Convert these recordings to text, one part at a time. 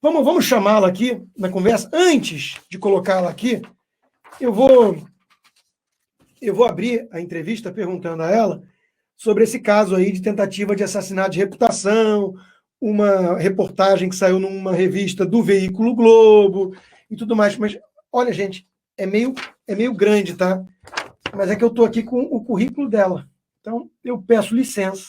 Vamos chamá-la aqui na conversa. Antes de colocá-la aqui, eu vou abrir a entrevista perguntando a ela sobre esse caso aí de tentativa de assassinato de reputação, uma reportagem que saiu numa revista do Veículo Globo e tudo mais. Mas, olha, gente, é meio grande, tá? Mas é que eu estou aqui com o currículo dela. Então, eu peço licença,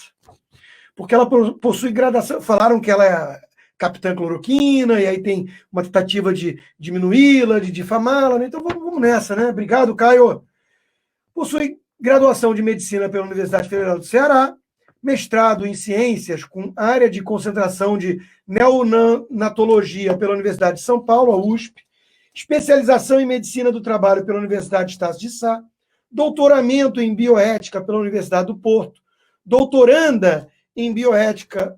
porque ela possui graduação. Falaram que ela é capitã cloroquina, e aí tem uma tentativa de diminuí-la, de difamá-la, né? Então vamos nessa, né? Obrigado, Caio. Possui graduação de medicina pela Universidade Federal do Ceará, mestrado em ciências com área de concentração de neonatologia pela Universidade de São Paulo, a USP, especialização em medicina do trabalho pela Universidade Estácio de Sá, doutoramento em bioética pela Universidade do Porto, doutoranda em bioética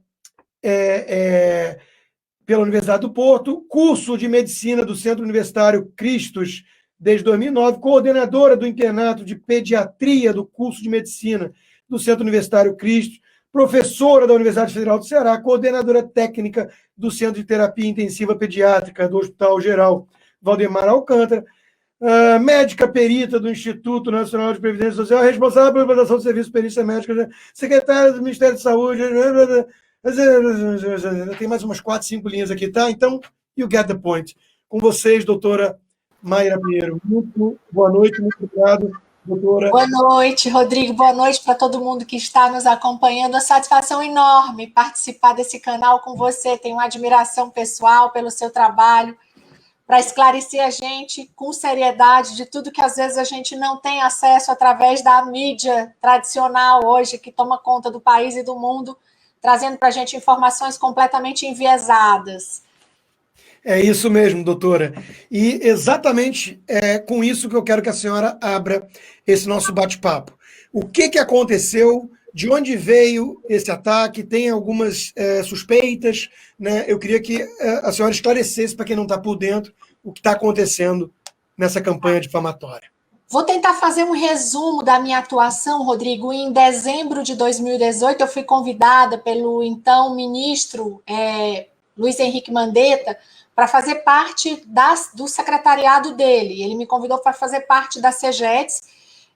pela Universidade do Porto, curso de medicina do Centro Universitário Cristos desde 2009, coordenadora do internato de pediatria do curso de medicina do Centro Universitário Cristos, professora da Universidade Federal do Ceará, coordenadora técnica do Centro de Terapia Intensiva Pediátrica do Hospital Geral Valdemar Alcântara, médica perita do Instituto Nacional de Previdência Social, responsável pela implantação do serviço de perícia médica, secretária do Ministério de Saúde. Tem mais umas 4, 5 linhas aqui, tá? Então, you get the point. Com vocês, doutora Mayra Pinheiro. Muito boa noite, muito obrigado, doutora. Boa noite, Rodrigo. Boa noite para todo mundo que está nos acompanhando. Uma satisfação enorme participar desse canal com você. Tenho uma admiração pessoal pelo seu trabalho, para esclarecer a gente com seriedade de tudo que às vezes a gente não tem acesso através da mídia tradicional hoje, que toma conta do país e do mundo, trazendo para a gente informações completamente enviesadas. É isso mesmo, doutora. E exatamente com isso que eu quero que a senhora abra esse nosso bate-papo. O que aconteceu? De onde veio esse ataque? Tem algumas suspeitas, né? Eu queria que a senhora esclarecesse para quem não está por dentro o que está acontecendo nessa campanha difamatória. Vou tentar fazer um resumo da minha atuação, Rodrigo. Em dezembro de 2018, eu fui convidada pelo então ministro Luiz Henrique Mandetta para fazer parte do secretariado dele. Ele me convidou para fazer parte da CEGETS,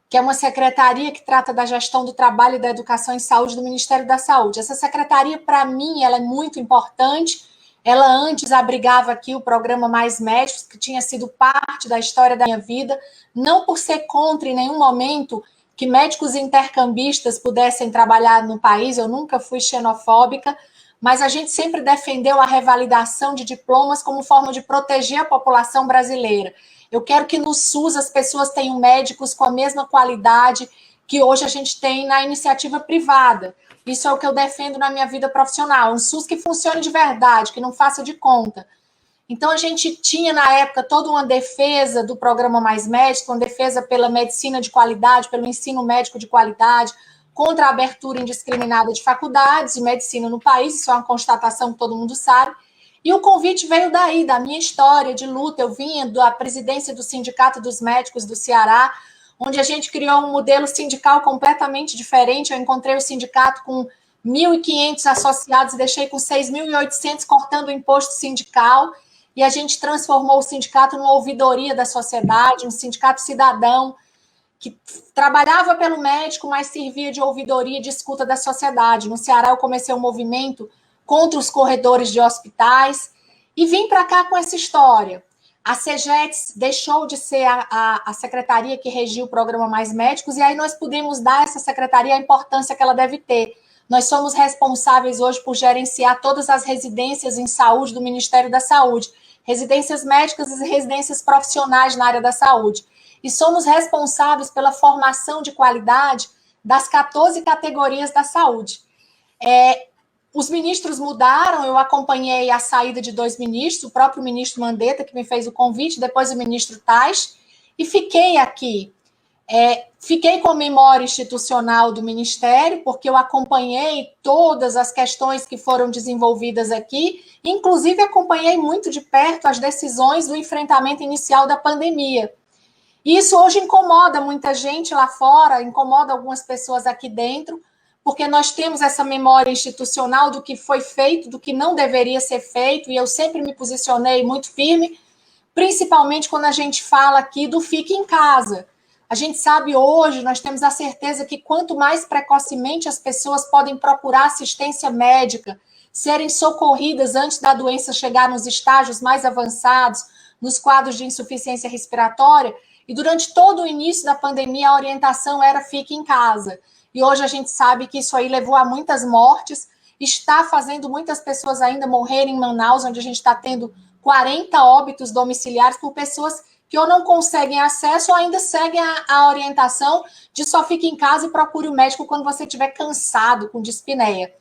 que é uma secretaria que trata da gestão do trabalho e da educação em saúde do Ministério da Saúde. Essa secretaria, para mim, ela é muito importante. Ela antes abrigava aqui o programa Mais Médicos, que tinha sido parte da história da minha vida, não por ser contra em nenhum momento que médicos intercambistas pudessem trabalhar no país, eu nunca fui xenofóbica, mas a gente sempre defendeu a revalidação de diplomas como forma de proteger a população brasileira. Eu quero que no SUS as pessoas tenham médicos com a mesma qualidade que hoje a gente tem na iniciativa privada. Isso é o que eu defendo na minha vida profissional. Um SUS que funcione de verdade, que não faça de conta. Então, a gente tinha, na época, toda uma defesa do programa Mais Médico, uma defesa pela medicina de qualidade, pelo ensino médico de qualidade, contra a abertura indiscriminada de faculdades de medicina no país. Isso é uma constatação que todo mundo sabe. E o convite veio daí, da minha história de luta. Eu vinha da presidência do Sindicato dos Médicos do Ceará, onde a gente criou um modelo sindical completamente diferente. Eu encontrei o sindicato com 1.500 associados e deixei com 6.800 cortando o imposto sindical. E a gente transformou o sindicato numa ouvidoria da sociedade, um sindicato cidadão, que trabalhava pelo médico, mas servia de ouvidoria e de escuta da sociedade. No Ceará, eu comecei um movimento contra os corredores de hospitais, e vim para cá com essa história. A CEGETS deixou de ser a secretaria que regia o programa Mais Médicos, e aí nós pudemos dar a essa secretaria a importância que ela deve ter. Nós somos responsáveis hoje por gerenciar todas as residências em saúde do Ministério da Saúde, residências médicas e residências profissionais na área da saúde. E somos responsáveis pela formação de qualidade das 14 categorias da saúde. Os ministros mudaram, eu acompanhei a saída de 2 ministros, o próprio ministro Mandetta, que me fez o convite, depois o ministro Tais, e fiquei aqui. Fiquei com a memória institucional do Ministério, porque eu acompanhei todas as questões que foram desenvolvidas aqui, inclusive acompanhei muito de perto as decisões do enfrentamento inicial da pandemia. Isso hoje incomoda muita gente lá fora, incomoda algumas pessoas aqui dentro, porque nós temos essa memória institucional do que foi feito, do que não deveria ser feito, e eu sempre me posicionei muito firme, principalmente quando a gente fala aqui do fique em casa. A gente sabe hoje, nós temos a certeza que quanto mais precocemente as pessoas podem procurar assistência médica, serem socorridas antes da doença chegar nos estágios mais avançados, nos quadros de insuficiência respiratória, e durante todo o início da pandemia a orientação era fique em casa. E hoje a gente sabe que isso aí levou a muitas mortes, está fazendo muitas pessoas ainda morrerem em Manaus, onde a gente está tendo 40 óbitos domiciliares por pessoas que ou não conseguem acesso ou ainda seguem a orientação de só fique em casa e procure o médico quando você estiver cansado, com dispneia.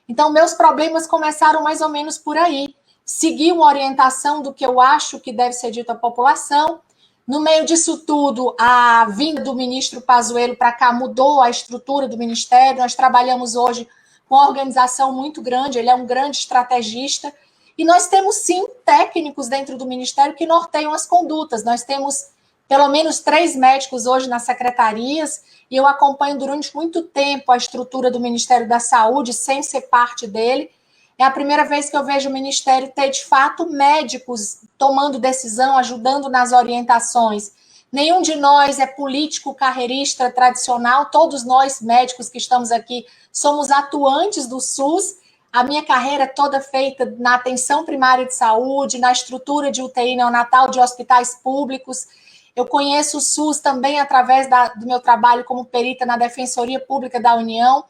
Então, meus problemas começaram mais ou menos por aí. Segui uma orientação do que eu acho que deve ser dito à população. No meio disso tudo, a vinda do ministro Pazuello para cá mudou a estrutura do ministério. Nós trabalhamos hoje com uma organização muito grande, ele é um grande estrategista. E nós temos, sim, técnicos dentro do Ministério que norteiam as condutas. Nós temos pelo menos 3 médicos hoje nas secretarias, e eu acompanho durante muito tempo a estrutura do Ministério da Saúde, sem ser parte dele. É a primeira vez que eu vejo o Ministério ter, de fato, médicos tomando decisão, ajudando nas orientações. Nenhum de nós é político, carreirista, tradicional. Todos nós, médicos que estamos aqui, somos atuantes do SUS. A minha carreira é toda feita na atenção primária de saúde, na estrutura de UTI neonatal de hospitais públicos. Eu conheço o SUS também através do meu trabalho como perita na Defensoria Pública da União.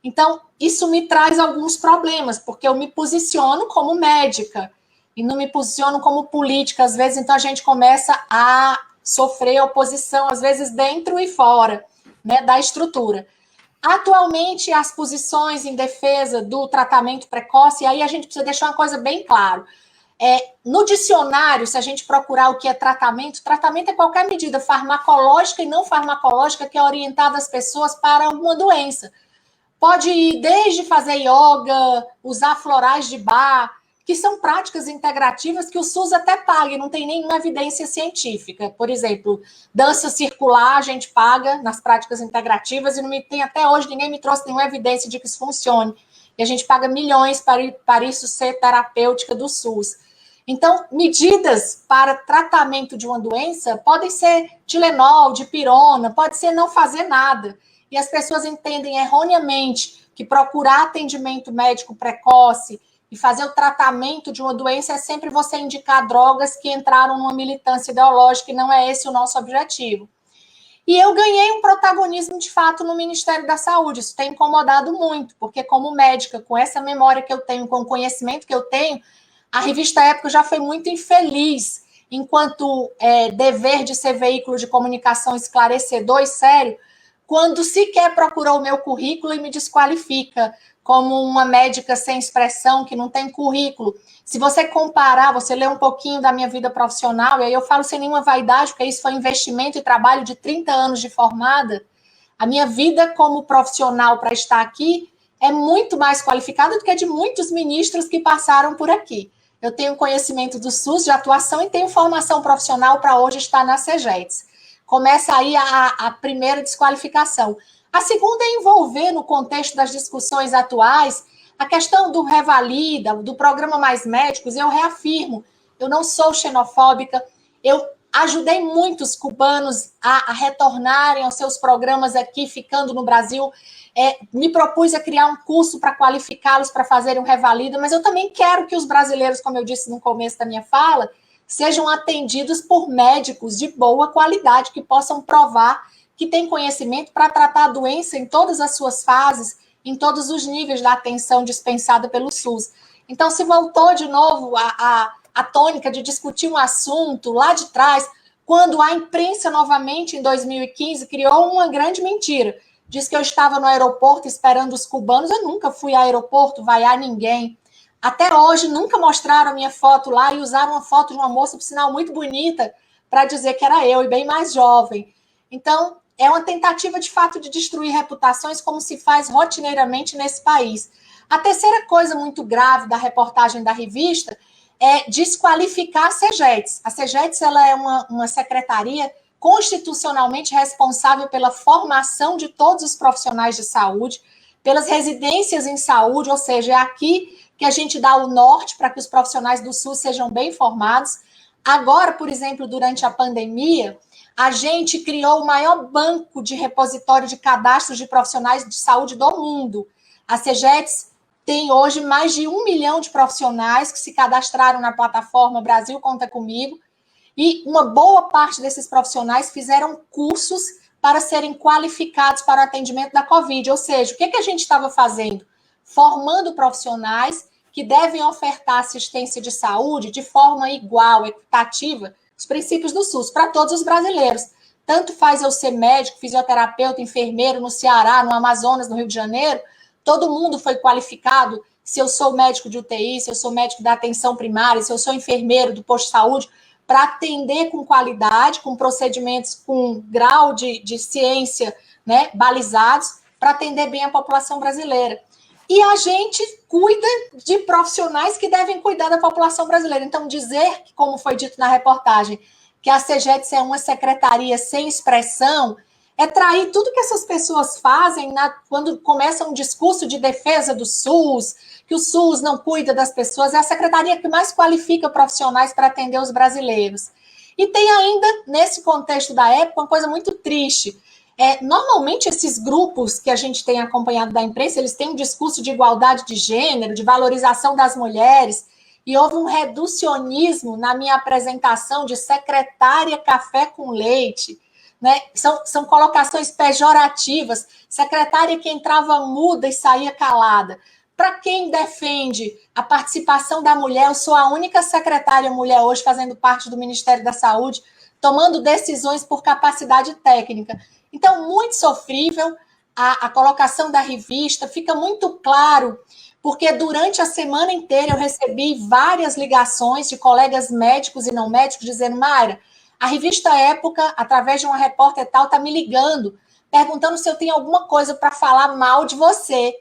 Então, isso me traz alguns problemas, porque eu me posiciono como médica e não me posiciono como política, às vezes, então a gente começa a sofrer oposição, às vezes dentro e fora, né, da estrutura. Atualmente, as posições em defesa do tratamento precoce, e aí a gente precisa deixar uma coisa bem clara. No dicionário, se a gente procurar o que é tratamento é qualquer medida farmacológica e não farmacológica que é orientada às pessoas para alguma doença. Pode ir desde fazer yoga, usar florais de Bach, que são práticas integrativas que o SUS até paga, e não tem nenhuma evidência científica. Por exemplo, dança circular, a gente paga nas práticas integrativas, e não tem até hoje, ninguém me trouxe nenhuma evidência de que isso funcione. E a gente paga milhões para isso ser terapêutica do SUS. Então, medidas para tratamento de uma doença podem ser Tilenol, dipirona, pode ser não fazer nada. E as pessoas entendem erroneamente que procurar atendimento médico precoce e fazer o tratamento de uma doença é sempre você indicar drogas que entraram numa militância ideológica, e não é esse o nosso objetivo. E eu ganhei um protagonismo, de fato, no Ministério da Saúde. Isso tem incomodado muito, porque como médica, com essa memória que eu tenho, com o conhecimento que eu tenho, a revista Época já foi muito infeliz, enquanto dever de ser veículo de comunicação esclarecedor e sério, quando sequer procurou o meu currículo e me desqualifica como uma médica sem expressão, que não tem currículo. Se você comparar, você lê um pouquinho da minha vida profissional, e aí eu falo sem nenhuma vaidade, porque isso foi investimento e trabalho de 30 anos de formada, a minha vida como profissional para estar aqui é muito mais qualificada do que a de muitos ministros que passaram por aqui. Eu tenho conhecimento do SUS de atuação e tenho formação profissional para hoje estar na CEGETS. Começa aí a primeira desqualificação. A segunda é envolver, no contexto das discussões atuais, a questão do Revalida, do programa Mais Médicos. Eu reafirmo, eu não sou xenofóbica, eu ajudei muitos cubanos a retornarem aos seus programas aqui, ficando no Brasil. Me propus a criar um curso para qualificá-los para fazerem um Revalida, mas eu também quero que os brasileiros, como eu disse no começo da minha fala, sejam atendidos por médicos de boa qualidade, que possam provar que têm conhecimento para tratar a doença em todas as suas fases, em todos os níveis da atenção dispensada pelo SUS. Então, se voltou de novo a tônica de discutir um assunto lá de trás, quando a imprensa novamente, em 2015, criou uma grande mentira. Diz que eu estava no aeroporto esperando os cubanos. Eu nunca fui ao aeroporto vaiar ninguém. Até hoje, nunca mostraram a minha foto lá e usaram uma foto de uma moça, por sinal, muito bonita, para dizer que era eu, e bem mais jovem. Então, é uma tentativa, de fato, de destruir reputações, como se faz rotineiramente nesse país. A terceira coisa muito grave da reportagem da revista é desqualificar a CEGETS. A CEGETS ela é uma secretaria constitucionalmente responsável pela formação de todos os profissionais de saúde, pelas residências em saúde, ou seja, é aqui que a gente dá o norte para que os profissionais do SUS sejam bem formados. Agora, por exemplo, durante a pandemia, a gente criou o maior banco de repositório de cadastros de profissionais de saúde do mundo. A CEGETS tem hoje mais de 1 milhão de profissionais que se cadastraram na plataforma Brasil Conta Comigo, e uma boa parte desses profissionais fizeram cursos para serem qualificados para o atendimento da Covid. Ou seja, o que a gente estava fazendo? Formando profissionais que devem ofertar assistência de saúde de forma igual, equitativa, os princípios do SUS, para todos os brasileiros. Tanto faz eu ser médico, fisioterapeuta, enfermeiro no Ceará, no Amazonas, no Rio de Janeiro, todo mundo foi qualificado. Se eu sou médico de UTI, se eu sou médico da atenção primária, se eu sou enfermeiro do posto de saúde, para atender com qualidade, com procedimentos com grau de ciência, né, balizados, para atender bem a população brasileira. E a gente cuida de profissionais que devem cuidar da população brasileira. Então, dizer, como foi dito na reportagem, que a CEGETS é uma secretaria sem expressão, é trair tudo que essas pessoas fazem quando começa um discurso de defesa do SUS, que o SUS não cuida das pessoas. É a secretaria que mais qualifica profissionais para atender os brasileiros. E tem ainda, nesse contexto da época, uma coisa muito triste. Normalmente, esses grupos que a gente tem acompanhado da imprensa, eles têm um discurso de igualdade de gênero, de valorização das mulheres, e houve um reducionismo na minha apresentação de secretária café com leite, né? São colocações pejorativas, secretária que entrava muda e saía calada. Para quem defende a participação da mulher, eu sou a única secretária mulher hoje fazendo parte do Ministério da Saúde, tomando decisões por capacidade técnica. Então, muito sofrível a colocação da revista, fica muito claro, porque durante a semana inteira eu recebi várias ligações de colegas médicos e não médicos dizendo: Mayra, a revista Época, através de uma repórter tal, está me ligando, perguntando se eu tenho alguma coisa para falar mal de você.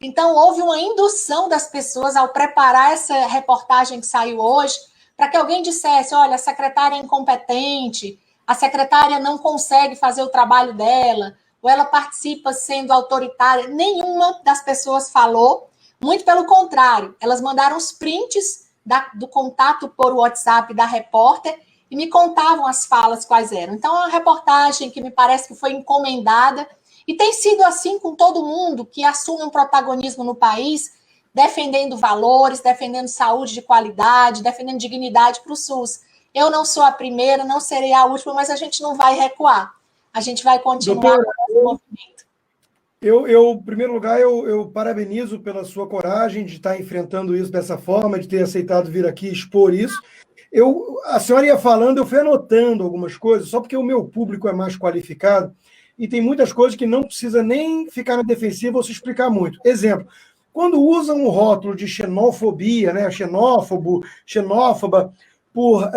Então, houve uma indução das pessoas ao preparar essa reportagem que saiu hoje, para que alguém dissesse: olha, a secretária é incompetente, a secretária não consegue fazer o trabalho dela, ou ela participa sendo autoritária. Nenhuma das pessoas falou, muito pelo contrário, elas mandaram os prints do contato por WhatsApp da repórter e me contavam as falas quais eram. Então, é uma reportagem que me parece que foi encomendada, e tem sido assim com todo mundo que assume um protagonismo no país, defendendo valores, defendendo saúde de qualidade, defendendo dignidade para o SUS. Eu não sou a primeira, não serei a última, mas a gente não vai recuar. A gente vai continuar com esse movimento. Em primeiro lugar, eu parabenizo pela sua coragem de estar enfrentando isso dessa forma, de ter aceitado vir aqui expor isso. A senhora ia falando, eu fui anotando algumas coisas, só porque o meu público é mais qualificado, e tem muitas coisas que não precisa nem ficar na defensiva ou se explicar muito. Exemplo, quando usam o rótulo de xenofobia, né, xenófobo, xenófoba, por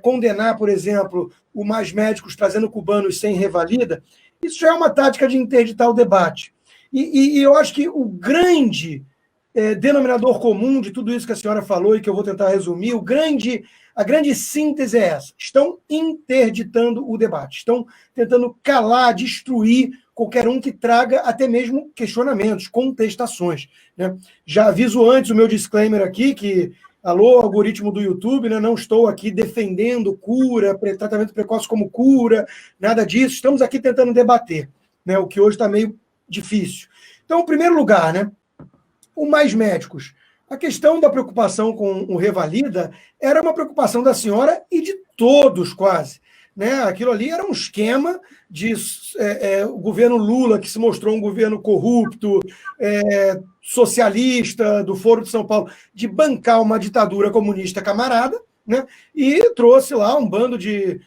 condenar, por exemplo, o Mais Médicos trazendo cubanos sem revalida, isso já é uma tática de interditar o debate. E eu acho que o grande denominador comum de tudo isso que a senhora falou, e que eu vou tentar resumir, a grande síntese é essa: estão interditando o debate, estão tentando calar, destruir qualquer um que traga até mesmo questionamentos, contestações, né? Já aviso antes o meu disclaimer aqui, que alô, algoritmo do YouTube, né? Não estou aqui defendendo cura, tratamento precoce como cura, nada disso. Estamos aqui tentando debater, né? O que hoje está meio difícil. Então, em primeiro lugar, né? O Mais Médicos. A questão da preocupação com o Revalida era uma preocupação da senhora e de todos, quase, né? Aquilo ali era um esquema de o governo Lula, que se mostrou um governo corrupto, socialista, do Foro de São Paulo, de bancar uma ditadura comunista camarada, né? E trouxe lá um bando de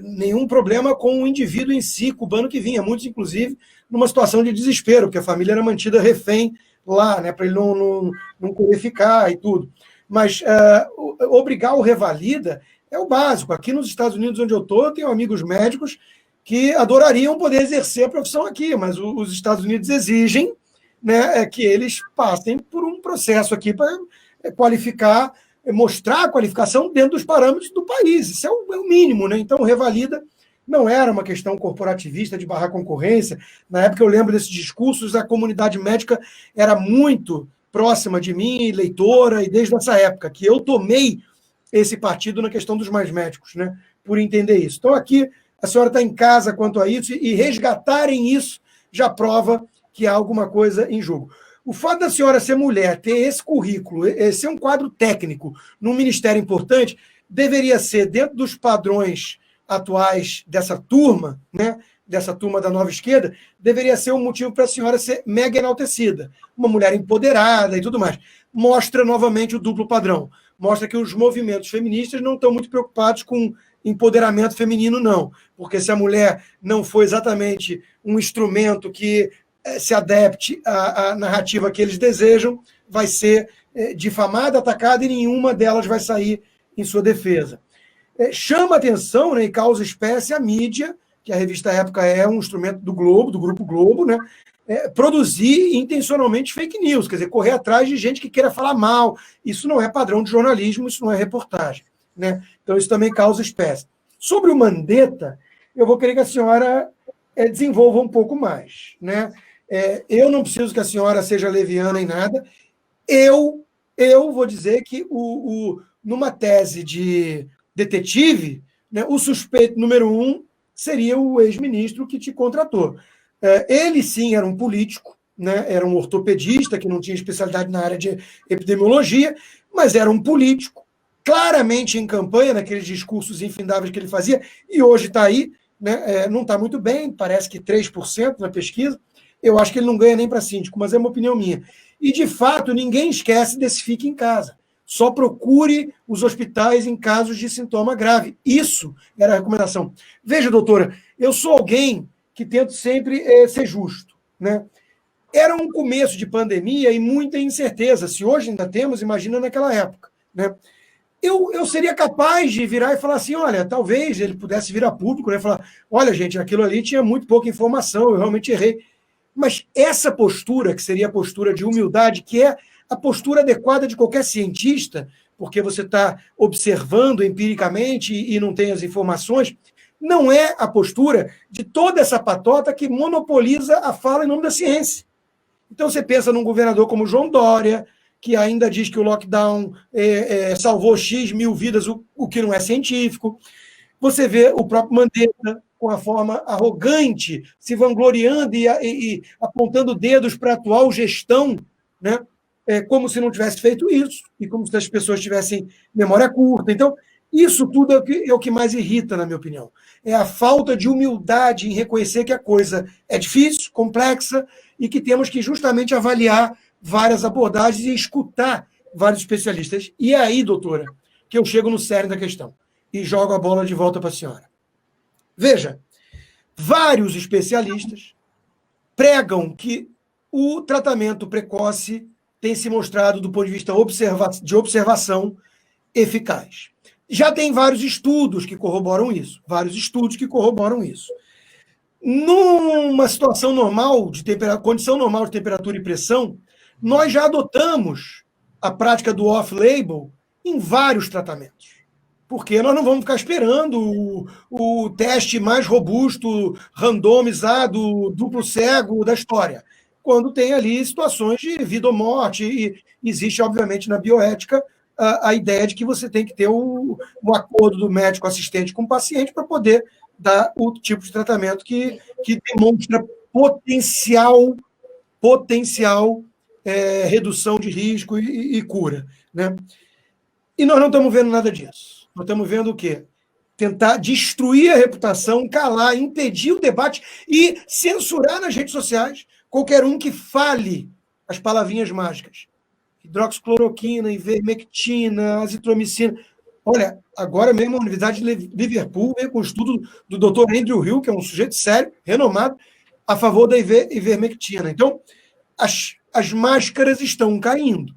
nenhum problema com o indivíduo em si, cubano, que vinha, muitos, inclusive, numa situação de desespero, porque a família era mantida refém lá, né, para ele não querer ficar e tudo. Mas obrigar o Revalida é o básico. Aqui nos Estados Unidos, onde eu estou, eu tenho amigos médicos que adorariam poder exercer a profissão aqui, mas os Estados Unidos exigem, né, que eles passem por um processo aqui para qualificar, mostrar a qualificação dentro dos parâmetros do país. Isso é o mínimo, né? Então, o Revalida não era uma questão corporativista de barrar concorrência. Na época eu lembro desses discursos, a comunidade médica era muito próxima de mim, leitora, e desde essa época que eu tomei esse partido na questão dos mais médicos, né, por entender isso. Então aqui a senhora está em casa quanto a isso, e resgatarem isso já prova que há alguma coisa em jogo. O fato da senhora ser mulher, ter esse currículo, ser um quadro técnico num ministério importante, deveria ser, dentro dos padrões atuais dessa turma, né, dessa turma da nova esquerda, deveria ser um motivo para a senhora ser mega enaltecida. Uma mulher empoderada e tudo mais. Mostra novamente o duplo padrão. Mostra que os movimentos feministas não estão muito preocupados com empoderamento feminino, não. Porque se a mulher não for exatamente um instrumento que se adapte à narrativa que eles desejam, vai ser difamada, atacada, e nenhuma delas vai sair em sua defesa. Chama atenção, né, e causa espécie a mídia, que a revista Época é um instrumento do Globo, do Grupo Globo, né, produzir intencionalmente fake news, quer dizer, correr atrás de gente que queira falar mal. Isso não é padrão de jornalismo, isso não é reportagem, né? Então isso também causa espécie. Sobre o Mandetta, eu vou querer que a senhora desenvolva um pouco mais, né? Eu não preciso que a senhora seja leviana em nada. Eu vou dizer que numa tese de detetive, né, o suspeito número 1 seria o ex-ministro que te contratou. Ele, sim, era um político, né, era um ortopedista que não tinha especialidade na área de epidemiologia, mas era um político, claramente em campanha, naqueles discursos infindáveis que ele fazia, e hoje está aí, né, não está muito bem, parece que 3% na pesquisa. Eu acho que ele não ganha nem para síndico, mas é uma opinião minha. E, de fato, ninguém esquece desse fique em casa. Só procure os hospitais em casos de sintoma grave. Isso era a recomendação. Veja, doutora, eu sou alguém que tento sempre ser justo, né? Era um começo de pandemia e muita incerteza. Se hoje ainda temos, imagina naquela época, né? Eu seria capaz de virar e falar assim, olha, talvez ele pudesse vir a público, né? Falar, olha, gente, aquilo ali tinha muito pouca informação, eu realmente errei. Mas essa postura, que seria a postura de humildade, que é a postura adequada de qualquer cientista, porque você está observando empiricamente e não tem as informações, não é a postura de toda essa patota que monopoliza a fala em nome da ciência. Então você pensa num governador como João Dória, que ainda diz que o lockdown salvou X mil vidas, o que não é científico. Você vê o próprio Mandetta com a forma arrogante, se vangloriando e apontando dedos para a atual gestão, né? Como se não tivesse feito isso, e como se as pessoas tivessem memória curta. Então, isso tudo é o que mais irrita, na minha opinião. É a falta de humildade em reconhecer que a coisa é difícil, complexa, e que temos que justamente avaliar várias abordagens e escutar vários especialistas. E é aí, doutora, que eu chego no cerne da questão e jogo a bola de volta para a senhora. Veja, vários especialistas pregam que o tratamento precoce tem se mostrado, do ponto de vista de observação, eficaz. Já tem vários estudos que corroboram isso. Numa situação normal, condição normal de temperatura e pressão, nós já adotamos a prática do off-label em vários tratamentos. Porque nós não vamos ficar esperando o teste mais robusto, randomizado, duplo cego da história. Quando tem ali situações de vida ou morte, e existe, obviamente, na bioética, a ideia de que você tem que ter o acordo do médico assistente com o paciente para poder dar o tipo de tratamento que demonstra potencial redução de risco e cura, né? E nós não estamos vendo nada disso. Nós estamos vendo o quê? Tentar destruir a reputação, calar, impedir o debate e censurar nas redes sociais qualquer um que fale as palavrinhas mágicas. Hidroxicloroquina, ivermectina, azitromicina. Olha, agora mesmo a Universidade de Liverpool veio com um estudo do Dr. Andrew Hill, que é um sujeito sério, renomado, a favor da ivermectina. Então, as máscaras estão caindo.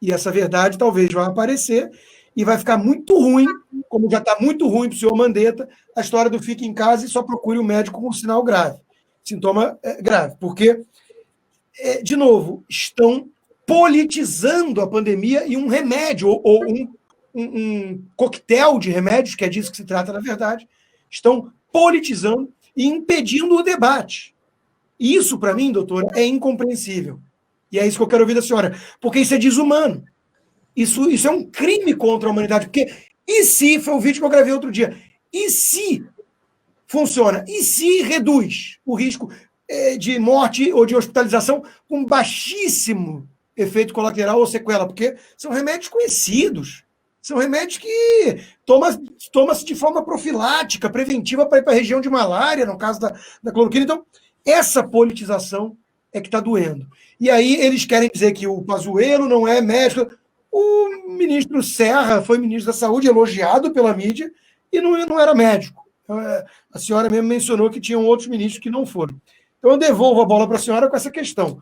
E essa verdade talvez vá aparecer e vai ficar muito ruim, como já está muito ruim para o senhor Mandetta, a história do fique em casa e só procure o médico com um sinal grave, sintoma grave. Porque, de novo, estão politizando a pandemia e um remédio, ou um coquetel de remédios, que é disso que se trata, na verdade, estão politizando e impedindo o debate. Isso, para mim, doutora, é incompreensível. E é isso que eu quero ouvir da senhora. Porque isso é desumano. Isso é um crime contra a humanidade. Porque, e se, foi o vídeo que eu gravei outro dia, e se funciona? E se reduz o risco de morte ou de hospitalização com baixíssimo efeito colateral ou sequela? Porque são remédios conhecidos. São remédios que toma-se de forma profilática, preventiva para ir para a região de malária, no caso da cloroquina. Então, essa politização é que está doendo. E aí eles querem dizer que o Pazuello não é médico. O ministro Serra foi ministro da Saúde, elogiado pela mídia, e não era médico. A senhora mesmo mencionou que tinham outros ministros que não foram. Então eu devolvo a bola para a senhora com essa questão.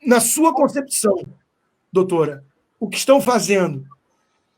Na sua concepção, doutora, o que estão fazendo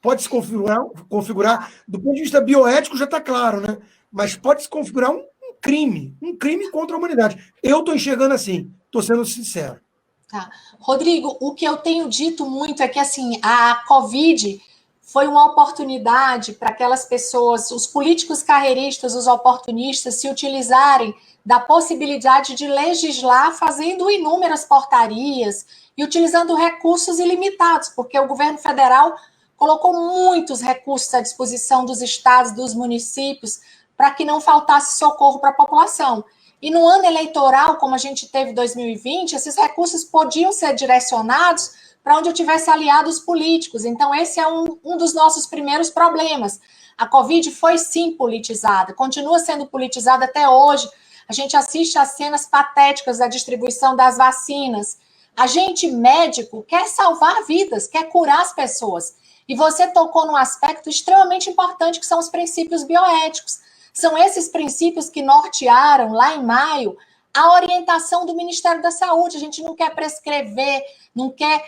pode se configurar, do ponto de vista bioético já está claro, né? Mas pode se configurar um crime contra a humanidade. Eu estou enxergando assim, estou sendo sincero. Tá. Rodrigo, o que eu tenho dito muito é que assim, a Covid foi uma oportunidade para aquelas pessoas, os políticos carreiristas, os oportunistas, se utilizarem da possibilidade de legislar fazendo inúmeras portarias e utilizando recursos ilimitados, porque o governo federal colocou muitos recursos à disposição dos estados, dos municípios, para que não faltasse socorro para a população. E no ano eleitoral, como a gente teve em 2020, esses recursos podiam ser direcionados para onde eu tivesse aliados políticos. Então, esse é um dos nossos primeiros problemas. A Covid foi, sim, politizada, continua sendo politizada até hoje. A gente assiste às cenas patéticas da distribuição das vacinas. A gente, médico, quer salvar vidas, quer curar as pessoas. E você tocou num aspecto extremamente importante, que são os princípios bioéticos. São esses princípios que nortearam, lá em maio, a orientação do Ministério da Saúde. A gente não quer prescrever, não quer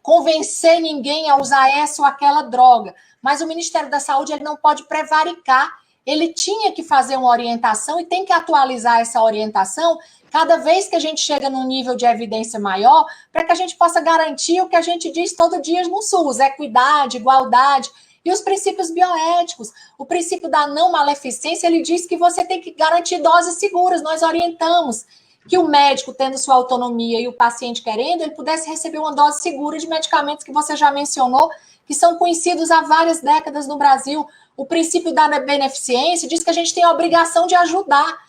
convencer ninguém a usar essa ou aquela droga. Mas o Ministério da Saúde ele não pode prevaricar. Ele tinha que fazer uma orientação e tem que atualizar essa orientação cada vez que a gente chega num nível de evidência maior, para que a gente possa garantir o que a gente diz todo dia no SUS: equidade, igualdade. E os princípios bioéticos, o princípio da não maleficência, ele diz que você tem que garantir doses seguras. Nós orientamos que o médico, tendo sua autonomia, e o paciente querendo, ele pudesse receber uma dose segura de medicamentos que você já mencionou, que são conhecidos há várias décadas no Brasil. O princípio da beneficência diz que a gente tem a obrigação de ajudar.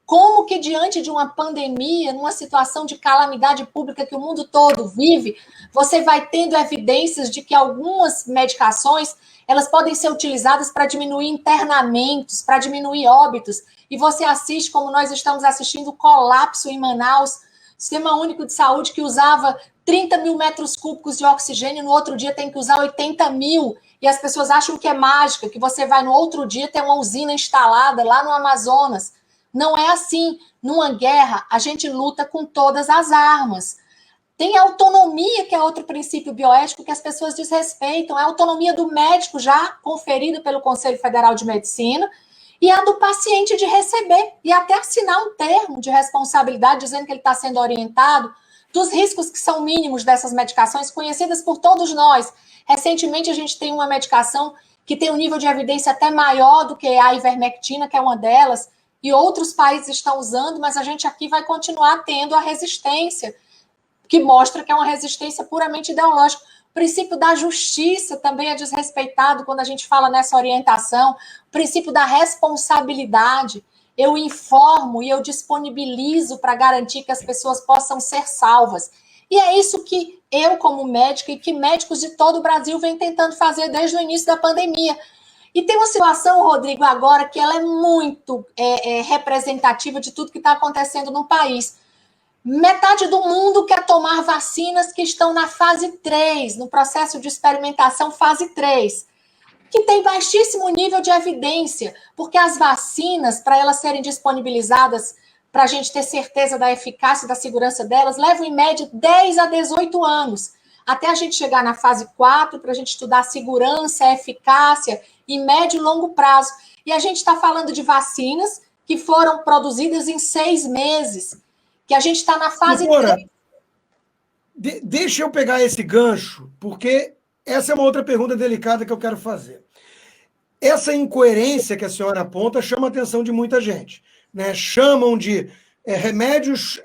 Como que diante de uma pandemia, numa situação de calamidade pública que o mundo todo vive, você vai tendo evidências de que algumas medicações elas podem ser utilizadas para diminuir internamentos, para diminuir óbitos, e você assiste, como nós estamos assistindo, o colapso em Manaus, Sistema Único de Saúde que usava 30 mil metros cúbicos de oxigênio, no outro dia tem que usar 80 mil, e as pessoas acham que é mágica, que você vai no outro dia ter uma usina instalada lá no Amazonas. Não é assim. Numa guerra, a gente luta com todas as armas. Tem a autonomia, que é outro princípio bioético que as pessoas desrespeitam, a autonomia do médico já conferida pelo Conselho Federal de Medicina e a do paciente de receber e até assinar um termo de responsabilidade dizendo que ele está sendo orientado dos riscos que são mínimos dessas medicações conhecidas por todos nós. Recentemente a gente tem uma medicação que tem um nível de evidência até maior do que a ivermectina, que é uma delas, e outros países estão usando, mas a gente aqui vai continuar tendo a resistência, que mostra que é uma resistência puramente ideológica. O princípio da justiça também é desrespeitado quando a gente fala nessa orientação. O princípio da responsabilidade. Eu informo e eu disponibilizo para garantir que as pessoas possam ser salvas. E é isso que eu, como médica, e que médicos de todo o Brasil vêm tentando fazer desde o início da pandemia. E tem uma situação, Rodrigo, agora que ela é muito representativa de tudo que está acontecendo no país. Metade do mundo quer tomar vacinas que estão na fase 3, no processo de experimentação fase 3, que tem baixíssimo nível de evidência, porque as vacinas, para elas serem disponibilizadas, para a gente ter certeza da eficácia e da segurança delas, levam em média 10 a 18 anos, até a gente chegar na fase 4, para a gente estudar a segurança, a eficácia, em médio e longo prazo. E a gente está falando de vacinas que foram produzidas em 6 meses, que a gente está na fase... Doutora, deixa eu pegar esse gancho, porque essa é uma outra pergunta delicada que eu quero fazer. essa incoerência que a senhora aponta chama a atenção de muita gente, né? Chamam de remédios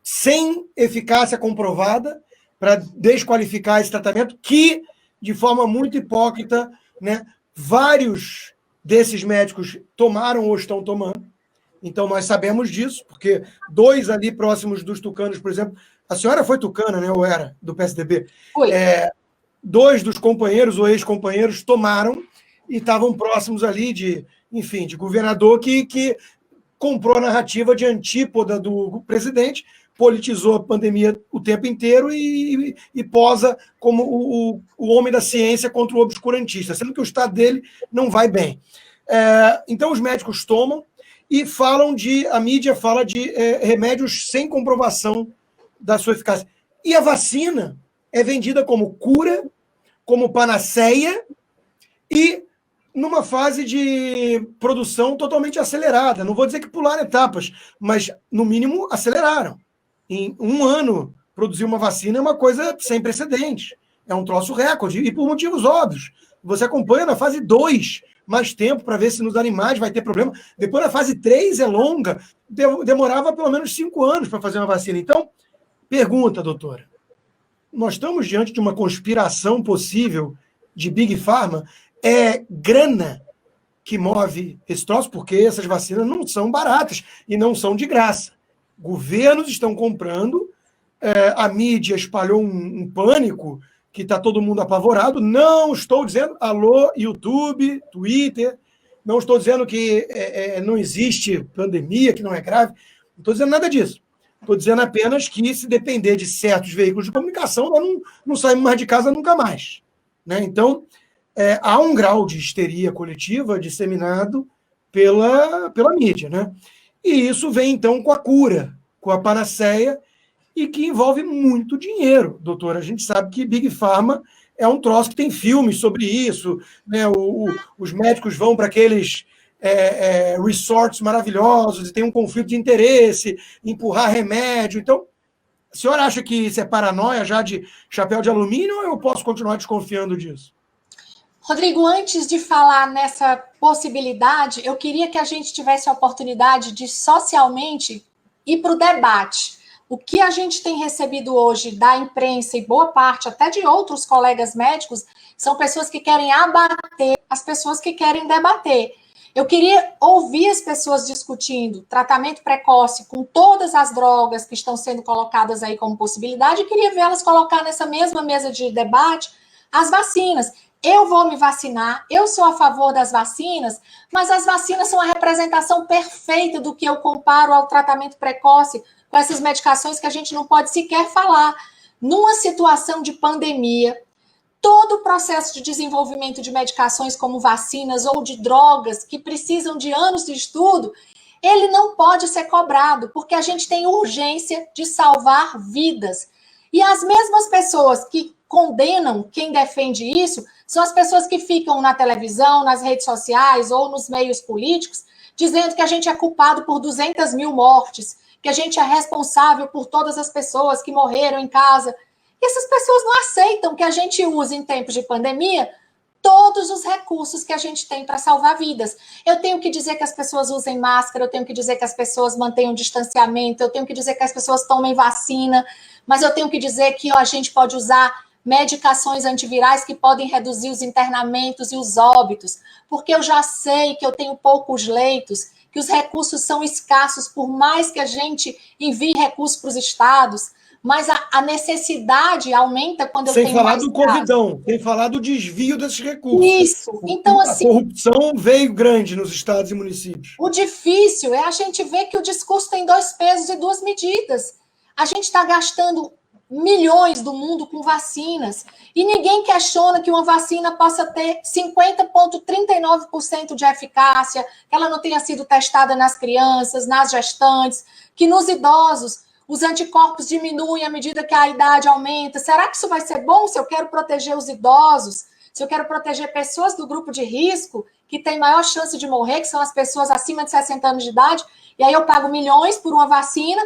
sem eficácia comprovada para desqualificar esse tratamento, que, de forma muito hipócrita, né, vários desses médicos tomaram ou estão tomando. Então, nós sabemos disso, porque 2 ali próximos dos tucanos, por exemplo, a senhora foi tucana, né, ou era, do PSDB? Fui. 2 dos companheiros ou ex-companheiros tomaram e estavam próximos ali de governador que comprou a narrativa de antípoda do presidente, politizou a pandemia o tempo inteiro e posa como o homem da ciência contra o obscurantista, sendo que o estado dele não vai bem. Então, os médicos tomam e a mídia fala de remédios sem comprovação da sua eficácia. E a vacina é vendida como cura, como panaceia e numa fase de produção totalmente acelerada. Não vou dizer que pularam etapas, mas, no mínimo, aceleraram. Em 1 ano, produzir uma vacina é uma coisa sem precedentes. É um troço recorde, e por motivos óbvios. Você acompanha na fase 2 mais tempo para ver se nos animais vai ter problema. Depois, na fase 3 é longa, demorava pelo menos 5 anos para fazer uma vacina. Então, pergunta, doutora, nós estamos diante de uma conspiração possível de Big Pharma? É grana que move esse troço, porque essas vacinas não são baratas e não são de graça. Governos estão comprando, a mídia espalhou um pânico que está todo mundo apavorado. Não estou dizendo, alô, YouTube, Twitter, não estou dizendo que não existe pandemia, que não é grave, não estou dizendo nada disso. Estou dizendo apenas que, se depender de certos veículos de comunicação, nós não saímos mais de casa nunca mais. Né? Então, há um grau de histeria coletiva disseminado pela mídia. Né? E isso vem, então, com a cura, com a panaceia, e que envolve muito dinheiro, doutora. A gente sabe que Big Pharma é um troço que tem filmes sobre isso, né? Os médicos vão para aqueles resorts maravilhosos e tem um conflito de interesse, empurrar remédio. Então, a senhora acha que isso é paranoia já de chapéu de alumínio, ou eu posso continuar desconfiando disso? Rodrigo, antes de falar nessa possibilidade, eu queria que a gente tivesse a oportunidade de socialmente ir para o debate. O que a gente tem recebido hoje da imprensa e boa parte até de outros colegas médicos são pessoas que querem abater as pessoas que querem debater. Eu queria ouvir as pessoas discutindo tratamento precoce com todas as drogas que estão sendo colocadas aí como possibilidade, e queria vê-las colocar nessa mesma mesa de debate as vacinas. Eu vou me vacinar, eu sou a favor das vacinas, mas as vacinas são a representação perfeita do que eu comparo ao tratamento precoce com essas medicações que a gente não pode sequer falar. Numa situação de pandemia, todo o processo de desenvolvimento de medicações como vacinas ou de drogas que precisam de anos de estudo, ele não pode ser cobrado, porque a gente tem urgência de salvar vidas. E as mesmas pessoas que condenam quem defende isso são as pessoas que ficam na televisão, nas redes sociais ou nos meios políticos, dizendo que a gente é culpado por 200 mil mortes, que a gente é responsável por todas as pessoas que morreram em casa. E essas pessoas não aceitam que a gente use, em tempos de pandemia, todos os recursos que a gente tem para salvar vidas. Eu tenho que dizer que as pessoas usem máscara, eu tenho que dizer que as pessoas mantenham distanciamento, eu tenho que dizer que as pessoas tomem vacina, mas eu tenho que dizer que a gente pode usar medicações antivirais que podem reduzir os internamentos e os óbitos, porque eu já sei que eu tenho poucos leitos, que os recursos são escassos, por mais que a gente envie recursos para os estados, mas a necessidade aumenta quando eu tenho mais Sem falar do Covidão, sem falar do desvio desses recursos. Isso. Então, assim, a corrupção veio grande nos estados e municípios. O difícil é a gente ver que o discurso tem 2 pesos e 2 medidas. A gente está gastando milhões do mundo com vacinas e ninguém questiona que uma vacina possa ter 50,39% de eficácia, que ela não tenha sido testada nas crianças, nas gestantes, que nos idosos os anticorpos diminuem à medida que a idade aumenta. Será que isso vai ser bom se eu quero proteger os idosos? Se eu quero proteger pessoas do grupo de risco, que tem maior chance de morrer, que são as pessoas acima de 60 anos de idade, e aí eu pago milhões por uma vacina,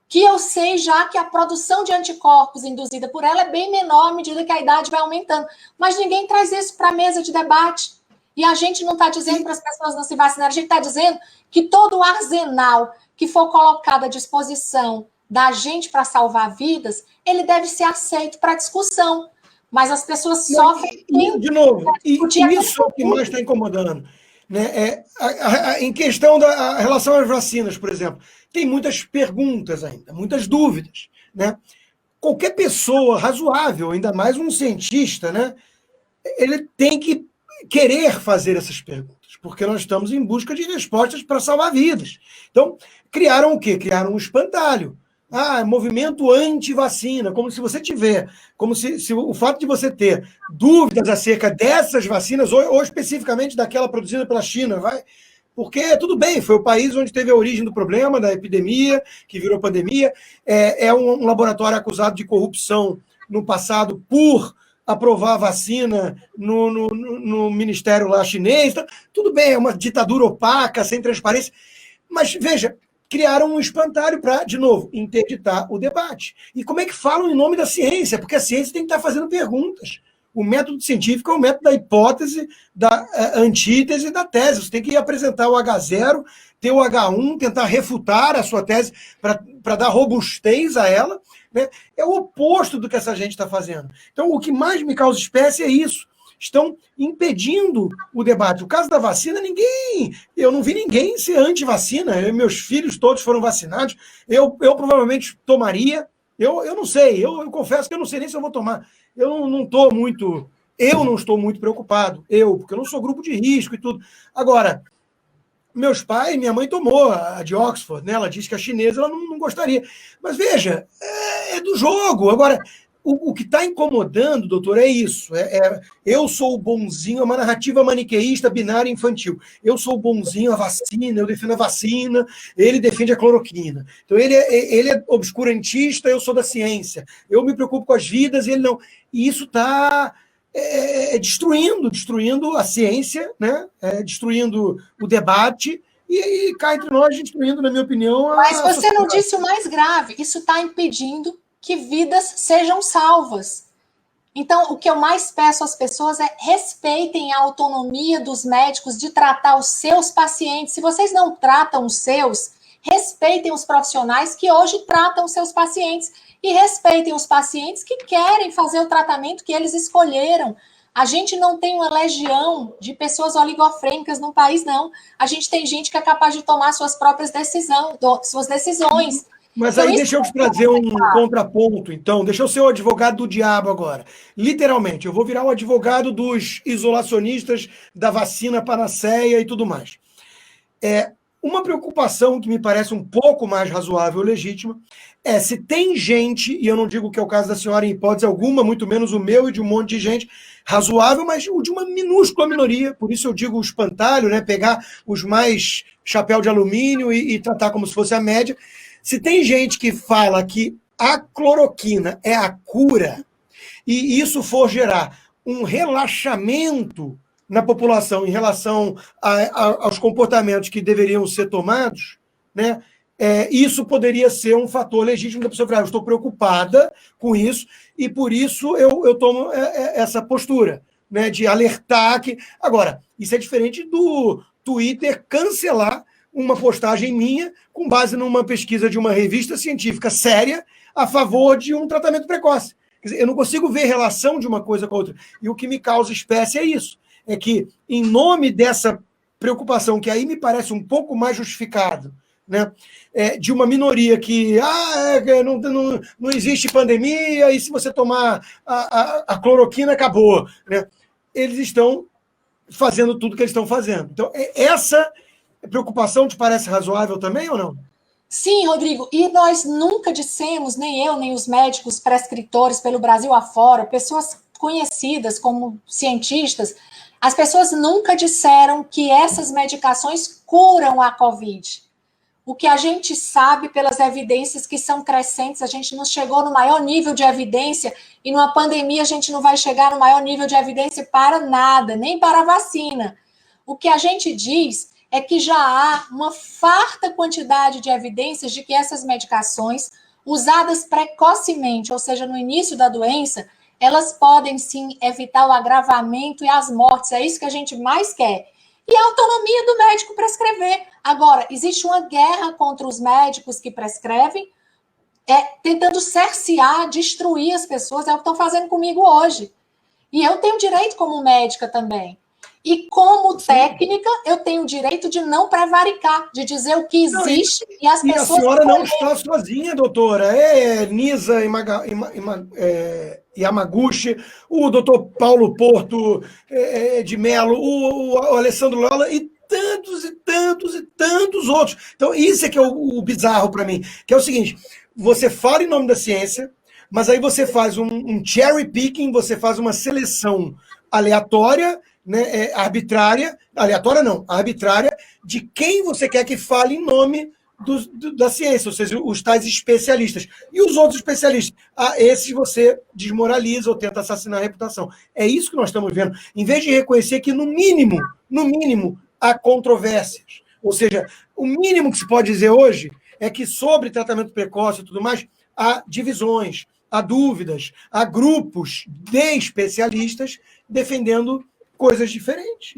que eu sei já que a produção de anticorpos induzida por ela é bem menor à medida que a idade vai aumentando. Mas ninguém traz isso para a mesa de debate. E a gente não está dizendo para as pessoas não se vacinarem, a gente está dizendo que todo o arsenal que for colocado à disposição da gente para salvar vidas, ele deve ser aceito para discussão. Mas as pessoas sofrem... De novo, isso é o que mais está incomodando. Né? Em questão da relação às vacinas, por exemplo, tem muitas perguntas ainda, muitas dúvidas. Né? Qualquer pessoa razoável, ainda mais um cientista, né, ele tem que querer fazer essas perguntas, porque nós estamos em busca de respostas para salvar vidas. Então, criaram o quê? Criaram um espantalho. Movimento anti-vacina, como se você tiver, como se o fato de você ter dúvidas acerca dessas vacinas, ou especificamente daquela produzida pela China, porque tudo bem, foi o país onde teve a origem do problema, da epidemia, que virou pandemia, é um laboratório acusado de corrupção no passado por aprovar a vacina no ministério lá chinês, então, tudo bem, é uma ditadura opaca, sem transparência, mas veja, criaram um espantalho para, de novo, interditar o debate. E como é que falam em nome da ciência? Porque a ciência tem que estar fazendo perguntas. O método científico é o método da hipótese, da antítese e da tese. Você tem que apresentar o H0, ter o H1, tentar refutar a sua tese para dar robustez a ela. Né? É o oposto do que essa gente está fazendo. Então, o que mais me causa espécie é isso. Estão impedindo o debate. O caso da vacina, eu não vi ninguém ser anti-vacina. Meus filhos todos foram vacinados. Eu provavelmente tomaria. Eu não sei. Eu confesso que eu não sei nem se eu vou tomar. Eu não estou muito preocupado. Porque eu não sou grupo de risco e tudo. Agora, meus pais, minha mãe tomou a de Oxford, né? Ela disse que a chinesa ela não gostaria. Mas veja, é do jogo. Agora, o que está incomodando, doutor, é isso. Eu sou o bonzinho, é uma narrativa maniqueísta, binária infantil. Eu sou o bonzinho, a vacina, eu defendo a vacina, ele defende a cloroquina. Então, ele é obscurantista, eu sou da ciência. Eu me preocupo com as vidas, ele não. E isso está destruindo a ciência, né? Destruindo o debate, e cá entre nós, destruindo, na minha opinião, Mas você não disse o mais grave. Isso está impedindo que vidas sejam salvas. Então, o que eu mais peço às pessoas é respeitem a autonomia dos médicos de tratar os seus pacientes. Se vocês não tratam os seus, respeitem os profissionais que hoje tratam os seus pacientes e respeitem os pacientes que querem fazer o tratamento que eles escolheram. A gente não tem uma legião de pessoas oligofrênicas no país, não. A gente tem gente que é capaz de tomar suas próprias decisões. Mas aí deixa eu te trazer um contraponto, então. Deixa eu ser o advogado do diabo agora. Literalmente, eu vou virar o advogado dos isolacionistas da vacina panaceia e tudo mais. Uma preocupação que me parece um pouco mais razoável e legítima é se tem gente, e eu não digo que é o caso da senhora em hipótese alguma, muito menos o meu e de um monte de gente, razoável, mas o de uma minúscula minoria, por isso eu digo o espantalho, né, pegar os mais chapéu de alumínio e tratar como se fosse a média. Se tem gente que fala que a cloroquina é a cura e isso for gerar um relaxamento na população em relação aos comportamentos que deveriam ser tomados, né, isso poderia ser um fator legítimo da pessoa falar, eu estou preocupada com isso e por isso eu tomo essa postura, né, de alertar que... Agora, isso é diferente do Twitter cancelar uma postagem minha com base numa pesquisa de uma revista científica séria a favor de um tratamento precoce. Quer dizer, eu não consigo ver relação de uma coisa com a outra. E o que me causa espécie é isso. É que, em nome dessa preocupação, que aí me parece um pouco mais justificado, né, de uma minoria que não existe pandemia e se você tomar a cloroquina, acabou. Né, eles estão fazendo tudo que eles estão fazendo. Então, essa... preocupação te parece razoável também ou não? Sim, Rodrigo, e nós nunca dissemos, nem eu, nem os médicos prescritores pelo Brasil afora, pessoas conhecidas como cientistas, as pessoas nunca disseram que essas medicações curam a Covid. O que a gente sabe pelas evidências que são crescentes, a gente não chegou no maior nível de evidência e numa pandemia a gente não vai chegar no maior nível de evidência para nada, nem para a vacina. O que a gente diz é que já há uma farta quantidade de evidências de que essas medicações, usadas precocemente, ou seja, no início da doença, elas podem sim evitar o agravamento e as mortes, é isso que a gente mais quer. E a autonomia do médico prescrever. Agora, existe uma guerra contra os médicos que prescrevem, tentando cercear, destruir as pessoas, é o que estão fazendo comigo hoje. E eu tenho direito como médica também. E como técnica, eu tenho o direito de não prevaricar, de dizer o que existe e as pessoas... E a senhora não está sozinha, doutora. Nisa Yamaguchi, o doutor Paulo Porto de Mello, o Alessandro Lola e tantos e tantos e tantos outros. Então, isso é que é o bizarro para mim, que é o seguinte, você fala em nome da ciência, mas aí você faz um cherry picking, você faz uma seleção aleatória, né, arbitrária, aleatória não, arbitrária, de quem você quer que fale em nome da ciência, ou seja, os tais especialistas. E os outros especialistas? Esses você desmoraliza ou tenta assassinar a reputação. É isso que nós estamos vendo. Em vez de reconhecer que, no mínimo, há controvérsias. Ou seja, o mínimo que se pode dizer hoje é que sobre tratamento precoce e tudo mais, há divisões, há dúvidas, há grupos de especialistas defendendo coisas diferentes.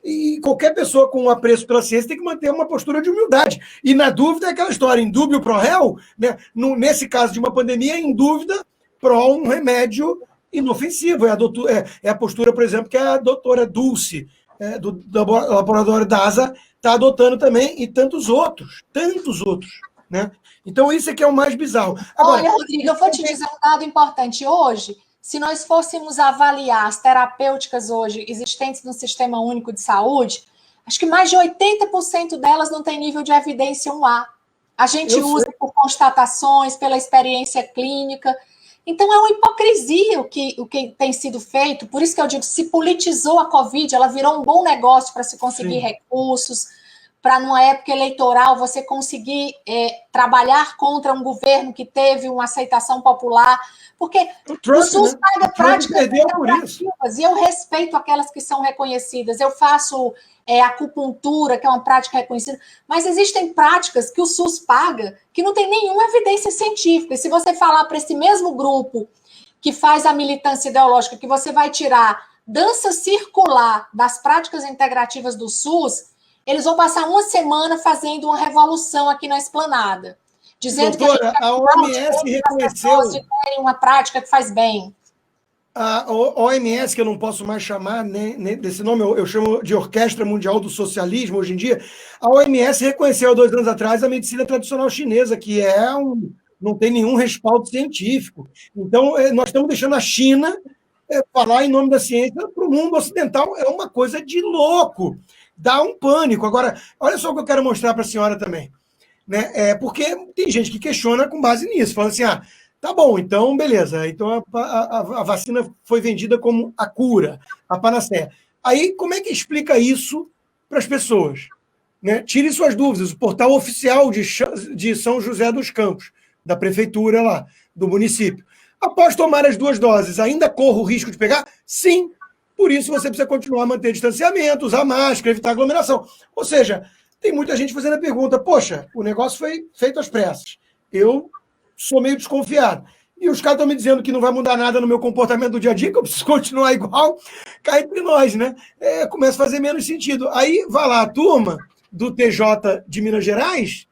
E qualquer pessoa com apreço pela ciência tem que manter uma postura de humildade. E na dúvida é aquela história, em dúbio pro réu, né? Nesse caso de uma pandemia, em dúvida pró um remédio inofensivo. É a postura, por exemplo, que a doutora Dulce, do laboratório da ASA, está adotando também, e tantos outros, né? Então, isso é que é o mais bizarro. Agora, olha, Rodrigo, eu vou te dizer um dado importante hoje. Se nós fôssemos avaliar as terapêuticas hoje existentes no Sistema Único de Saúde, acho que mais de 80% delas não tem nível de evidência 1A. A gente usa por constatações, pela experiência clínica. Então, é uma hipocrisia o que tem sido feito. Por isso que eu digo, se politizou a Covid, ela virou um bom negócio para se conseguir recursos, para, numa época eleitoral, você conseguir trabalhar contra um governo que teve uma aceitação popular. Porque o SUS paga práticas negativas, e eu respeito aquelas que são reconhecidas. Eu faço acupuntura, que é uma prática reconhecida, mas existem práticas que o SUS paga que não tem nenhuma evidência científica. E se você falar para esse mesmo grupo que faz a militância ideológica que você vai tirar dança circular das práticas integrativas do SUS, eles vão passar uma semana fazendo uma revolução aqui na Esplanada. Dizendo doutora, que a OMS reconheceu de terem uma prática que faz bem. A OMS, que eu não posso mais chamar desse nome, eu chamo de Orquestra Mundial do Socialismo hoje em dia, a OMS reconheceu há 2 anos atrás a medicina tradicional chinesa, que não tem nenhum respaldo científico. Então, nós estamos deixando a China falar em nome da ciência para o mundo ocidental. É uma coisa de louco. Dá um pânico. Agora, olha só o que eu quero mostrar para a senhora também. Né? Porque tem gente que questiona com base nisso, fala assim, tá bom, então beleza, então a vacina foi vendida como a cura, a panaceia. Aí, como é que explica isso para as pessoas? Né? Tire suas dúvidas, o portal oficial de São José dos Campos, da prefeitura lá, do município. Após tomar as 2 doses, ainda corre o risco de pegar? Sim, por isso você precisa continuar a manter distanciamento, usar máscara, evitar aglomeração. Ou seja, tem muita gente fazendo a pergunta, poxa, o negócio foi feito às pressas. Eu sou meio desconfiado. E os caras estão me dizendo que não vai mudar nada no meu comportamento do dia a dia, que eu preciso continuar igual, cá entre nós, né? Começa a fazer menos sentido. Aí vai lá a turma do TJ de Minas Gerais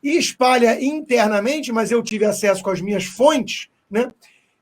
e espalha internamente, mas eu tive acesso com as minhas fontes, né?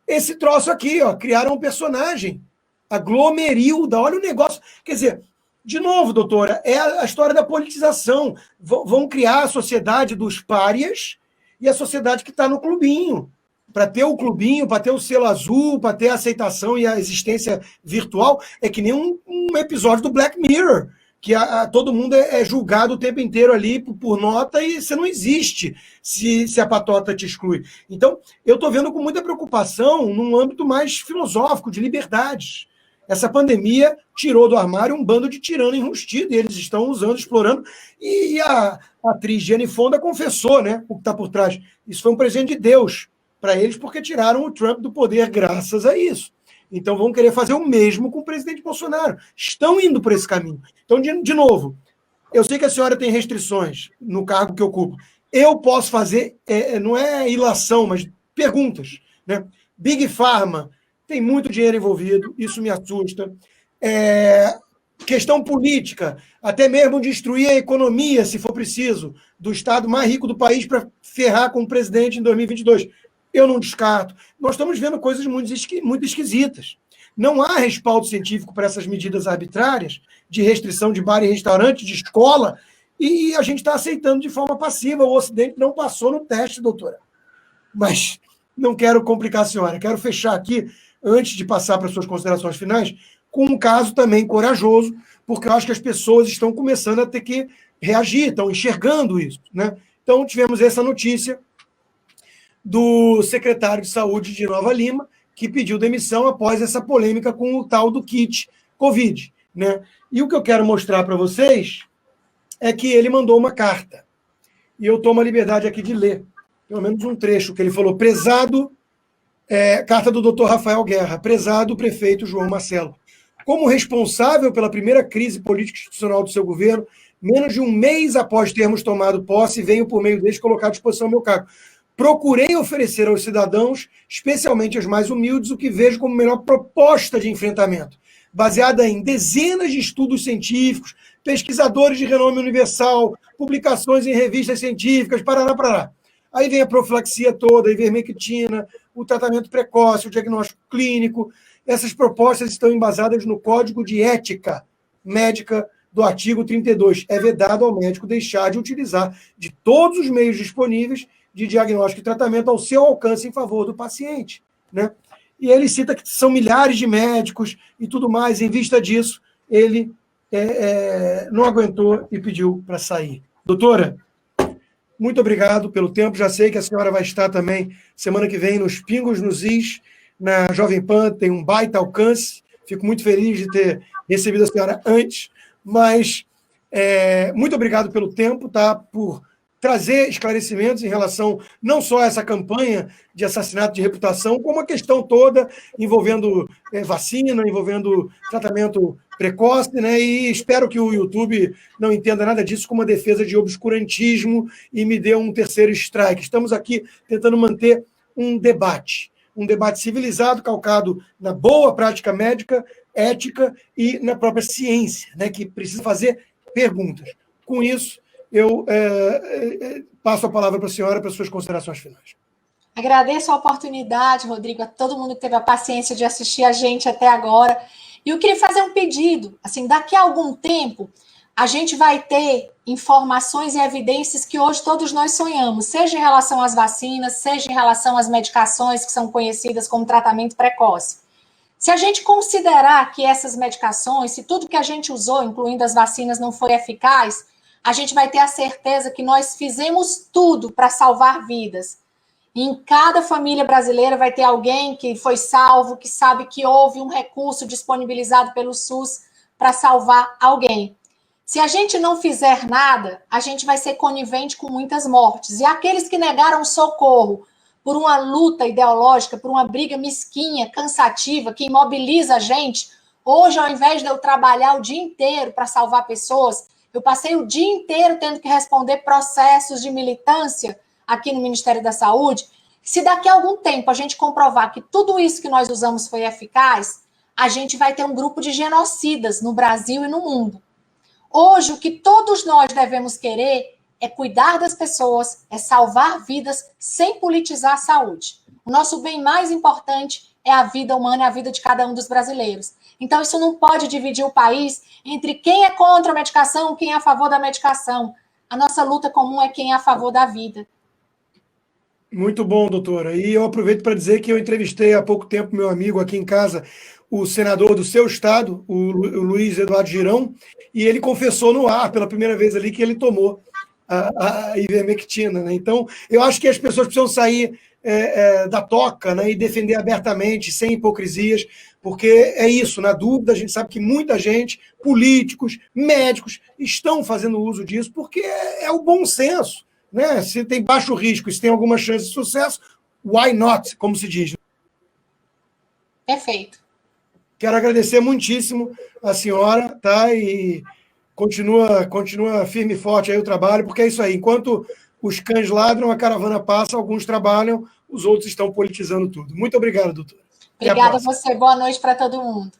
Esse troço aqui, ó, criaram um personagem, a Glomerilda, olha o negócio. Quer dizer, de novo, doutora, é a história da politização. Vão criar a sociedade dos párias e a sociedade que está no clubinho. Para ter o clubinho, para ter o selo azul, para ter a aceitação e a existência virtual, é que nem um episódio do Black Mirror, que todo mundo é julgado o tempo inteiro ali por nota e você não existe se a patota te exclui. Então, eu estou vendo com muita preocupação num âmbito mais filosófico, de liberdades. Essa pandemia tirou do armário um bando de tirano enrustido, e eles estão usando, explorando. E a atriz Jane Fonda confessou, né, o que está por trás. Isso foi um presente de Deus para eles, porque tiraram o Trump do poder graças a isso. Então vão querer fazer o mesmo com o presidente Bolsonaro. Estão indo por esse caminho. Então, de novo, eu sei que a senhora tem restrições no cargo que ocupa. Eu posso fazer, não é ilação, mas perguntas. Né? Big Pharma tem muito dinheiro envolvido, isso me assusta. Questão política, até mesmo destruir a economia, se for preciso, do estado mais rico do país para ferrar com o presidente em 2022. Eu não descarto. Nós estamos vendo coisas muito esquisitas. Não há respaldo científico para essas medidas arbitrárias de restrição de bar e restaurante, de escola, e a gente está aceitando de forma passiva. O Ocidente não passou no teste, doutora. Mas não quero complicar a senhora. Quero fechar aqui, antes de passar para as suas considerações finais, com um caso também corajoso, porque eu acho que as pessoas estão começando a ter que reagir, estão enxergando isso, né? Então, tivemos essa notícia do secretário de Saúde de Nova Lima, que pediu demissão após essa polêmica com o tal do kit Covid, né? E o que eu quero mostrar para vocês é que ele mandou uma carta. E eu tomo a liberdade aqui de ler, pelo menos um trecho, que ele falou: prezado, carta do Dr. Rafael Guerra, prezado prefeito João Marcelo. Como responsável pela primeira crise político-institucional do seu governo, menos de um mês após termos tomado posse, venho, por meio deste, colocar à disposição o meu cargo. Procurei oferecer aos cidadãos, especialmente aos mais humildes, o que vejo como melhor proposta de enfrentamento, baseada em dezenas de estudos científicos, pesquisadores de renome universal, publicações em revistas científicas, parará. Aí vem a profilaxia toda, a ivermectina, o tratamento precoce, o diagnóstico clínico. Essas propostas estão embasadas no Código de Ética Médica do artigo 32. É vedado ao médico deixar de utilizar de todos os meios disponíveis de diagnóstico e tratamento ao seu alcance em favor do paciente, né? E ele cita que são milhares de médicos e tudo mais. Em vista disso, ele não aguentou e pediu para sair. Doutora, muito obrigado pelo tempo. Já sei que a senhora vai estar também semana que vem nos Pingos nos Is, na Jovem Pan, tem um baita alcance. Fico muito feliz de ter recebido a senhora antes, mas muito obrigado pelo tempo, tá? Por trazer esclarecimentos em relação não só a essa campanha de assassinato de reputação, como a questão toda envolvendo vacina, envolvendo tratamento precoce, né? E espero que o YouTube não entenda nada disso como uma defesa de obscurantismo e me dê um terceiro strike. Estamos aqui tentando manter um debate civilizado, calcado na boa prática médica, ética e na própria ciência, né? Que precisa fazer perguntas. Com isso, eu passo a palavra para a senhora para as suas considerações finais. Agradeço a oportunidade, Rodrigo, a todo mundo que teve a paciência de assistir a gente até agora. E eu queria fazer um pedido. Assim, daqui a algum tempo, a gente vai ter informações e evidências que hoje todos nós sonhamos, seja em relação às vacinas, seja em relação às medicações que são conhecidas como tratamento precoce. Se a gente considerar que essas medicações, se tudo que a gente usou, incluindo as vacinas, não foi eficaz, a gente vai ter a certeza que nós fizemos tudo para salvar vidas. E em cada família brasileira vai ter alguém que foi salvo, que sabe que houve um recurso disponibilizado pelo SUS para salvar alguém. Se a gente não fizer nada, a gente vai ser conivente com muitas mortes. E aqueles que negaram socorro por uma luta ideológica, por uma briga mesquinha, cansativa, que imobiliza a gente, hoje, ao invés de eu trabalhar o dia inteiro para salvar pessoas, eu passei o dia inteiro tendo que responder processos de militância aqui no Ministério da Saúde. Se daqui a algum tempo a gente comprovar que tudo isso que nós usamos foi eficaz, a gente vai ter um grupo de genocidas no Brasil e no mundo. Hoje, o que todos nós devemos querer é cuidar das pessoas, é salvar vidas sem politizar a saúde. O nosso bem mais importante é a vida humana, a vida de cada um dos brasileiros. Então, isso não pode dividir o país entre quem é contra a medicação e quem é a favor da medicação. A nossa luta comum é quem é a favor da vida. Muito bom, doutora. E eu aproveito para dizer que eu entrevistei há pouco tempo meu amigo aqui em casa, o senador do seu estado, o Luiz Eduardo Girão, e ele confessou no ar, pela primeira vez ali, que ele tomou a ivermectina, né? Então, eu acho que as pessoas precisam sair da toca, né, e defender abertamente, sem hipocrisias, porque é isso, na dúvida, a gente sabe que muita gente, políticos, médicos, estão fazendo uso disso, porque é o bom senso, né? Se tem baixo risco, se tem alguma chance de sucesso, why not, como se diz. Perfeito. Quero agradecer muitíssimo a senhora, tá? E continua firme e forte aí o trabalho, porque é isso aí, enquanto os cães ladram, a caravana passa, alguns trabalham, os outros estão politizando tudo. Muito obrigado, doutor. Obrigada a você. Boa noite para todo mundo.